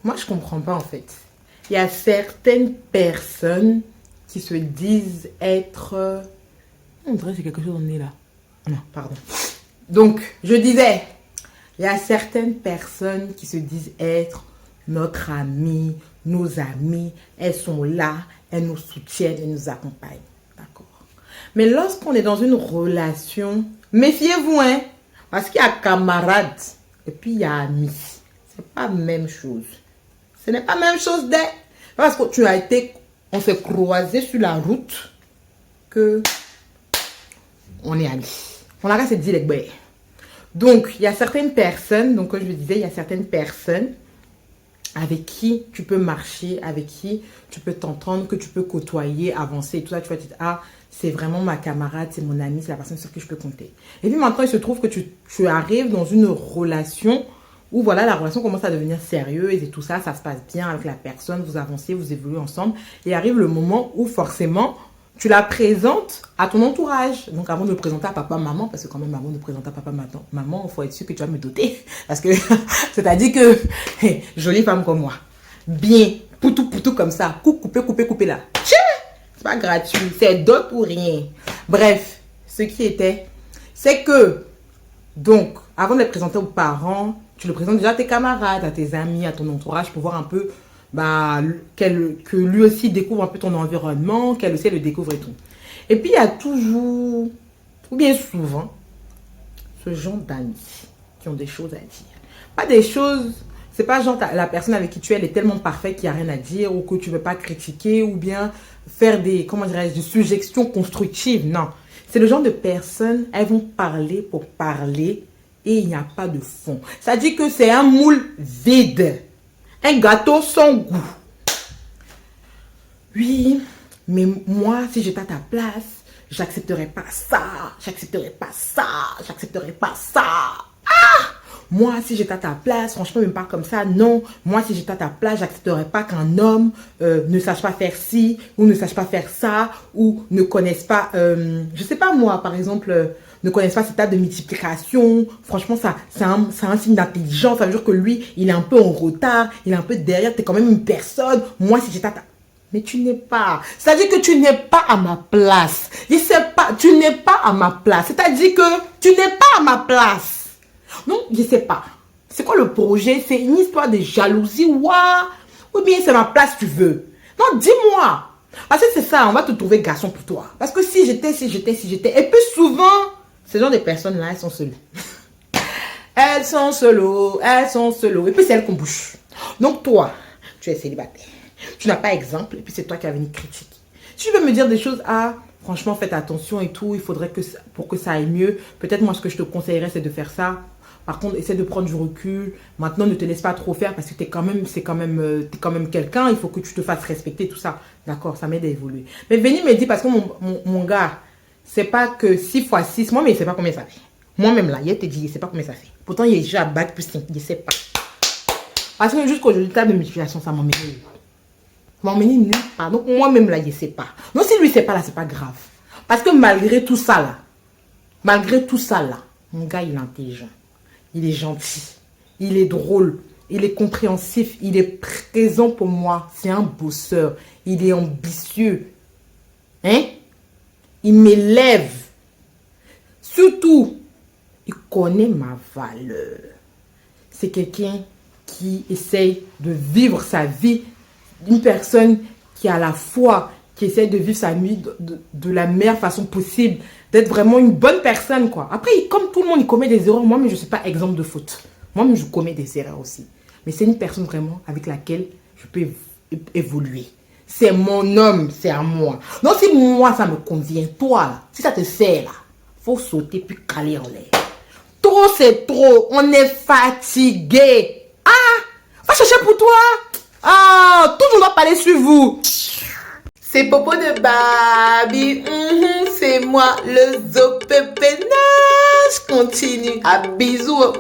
Moi, je comprends pas en fait. Il y a certaines personnes qui se disent être... On dirait que c'est quelque chose en est là. Non, pardon. Donc, je disais, il y a certaines personnes qui se disent être notre amie, nos amis. Elles sont là, elles nous soutiennent, elles nous accompagnent. D'accord. Mais lorsqu'on est dans une relation, méfiez-vous, hein. Parce qu'il y a camarade et puis il y a ami. C'est pas la même chose. Ce n'est pas la même chose d'être. Parce que tu as été, on s'est croisé sur la route que on est amis. On a qu'à se dire les bêtes. Donc, il y a certaines personnes, donc comme je le disais, il y a certaines personnes avec qui tu peux marcher, avec qui tu peux t'entendre, que tu peux côtoyer, avancer et tout ça. Tu vas te dire, ah, c'est vraiment ma camarade, c'est mon ami, c'est la personne sur qui je peux compter. Et puis maintenant, il se trouve que tu arrives dans une relation où voilà, la relation commence à devenir sérieuse et tout ça, ça se passe bien avec la personne, vous avancez, vous évoluez ensemble. Et arrive le moment où forcément, tu la présentes à ton entourage. Donc avant de le présenter à papa, maman, parce que quand même avant de le présenter à papa, maman, il faut être sûr que tu vas me doter. Parce que, c'est-à-dire que, jolie femme comme moi, bien, poutou comme ça, coupé là. C'est pas gratuit, c'est dot ou rien. Bref, ce qui était, c'est que, donc, avant de le présenter aux parents, tu le présentes déjà à tes camarades, à tes amis, à ton entourage pour voir un peu bah, que lui aussi découvre un peu ton environnement, qu'elle aussi le découvre et tout. Et puis il y a toujours, ou bien souvent, ce genre d'amis qui ont des choses à dire. Pas des choses, c'est pas genre la personne avec qui tu es, elle est tellement parfaite qu'il n'y a rien à dire ou que tu ne veux pas critiquer ou bien faire des, comment dirais-je, des suggestions constructives. Non, c'est le genre de personnes, elles vont parler pour parler et il n'y a pas de fond. Ça dit que c'est un moule vide. Un gâteau sans goût. Oui, mais moi, si j'étais à ta place, j'accepterais pas ça, j'accepterais pas ça, j'accepterais pas ça. Ah! Moi, si j'étais à ta place, franchement, même pas comme ça, non. Moi, si j'étais à ta place, j'accepterais pas qu'un homme ne sache pas faire ci, ou ne sache pas faire ça, ou ne connaisse pas, je sais pas moi, par exemple... ne connaissent pas cette table de multiplication. Franchement, ça, c'est un signe d'intelligence. Ça veut dire que lui, il est un peu en retard, il est un peu derrière. Tu es quand même une personne. Moi, si j'étais à ta... Mais tu n'es pas. C'est-à-dire que tu n'es pas à ma place. Je sais pas, tu n'es pas à ma place. C'est-à-dire que tu n'es pas à ma place. Non, je sais pas. C'est quoi le projet? C'est une histoire de jalousie, ouah. Ou bien c'est ma place, tu veux. Non, dis-moi. Parce que c'est ça, on va te trouver garçon pour toi. Parce que si j'étais. Et puis souvent... Ces genre de personnes-là, elles sont seules. Elles sont seules. Et puis c'est elles qu'on bouge. Donc toi, tu es célibataire. Tu n'as pas exemple. Et puis c'est toi qui as venu critiquer. Si tu veux me dire des choses, ah, franchement, faites attention et tout. Il faudrait que, pour que ça aille mieux. Peut-être moi, ce que je te conseillerais, c'est de faire ça. Par contre, essaie de prendre du recul. Maintenant, ne te laisse pas trop faire parce que t'es quand même quelqu'un. Il faut que tu te fasses respecter, tout ça. D'accord, ça m'aide à évoluer. Mais venez me dire, parce que mon gars... C'est pas que 6 x 6, moi, mais il ne sait pas combien ça fait. Moi-même, là, il te dit, il ne sait pas combien ça fait. Pourtant, il est déjà à bac plus 5, il ne sait pas. Parce que jusqu'aujourd'hui, table de multiplication, ça m'emmène. M'emmène nulle part. Donc, moi-même, là, il ne sait pas. Donc, si lui ne sait pas, là, c'est pas grave. Parce que malgré tout ça, là, mon gars, il est intelligent. Il est gentil. Il est drôle. Il est compréhensif. Il est présent pour moi. C'est un bosseur. Il est ambitieux. Hein? Il m'élève. Surtout, il connaît ma valeur. C'est quelqu'un qui essaye de vivre sa vie. Une personne qui à la fois, qui essaye de vivre sa vie de la meilleure façon possible. D'être vraiment une bonne personne, quoi. Après, comme tout le monde, il commet des erreurs. Moi, mais je ne suis pas exemple de faute. Moi-même, je commets des erreurs aussi. Mais c'est une personne vraiment avec laquelle je peux évoluer. C'est mon homme, c'est à moi. Donc si moi ça me convient, toi là, si ça te sert là, faut sauter puis caler en l'air. Trop c'est trop, on est fatigué. Ah, va chercher pour toi. Ah, tout le monde va parler sur vous. C'est Popo de Barbie, c'est moi le zopépénage. Continue, à bisous.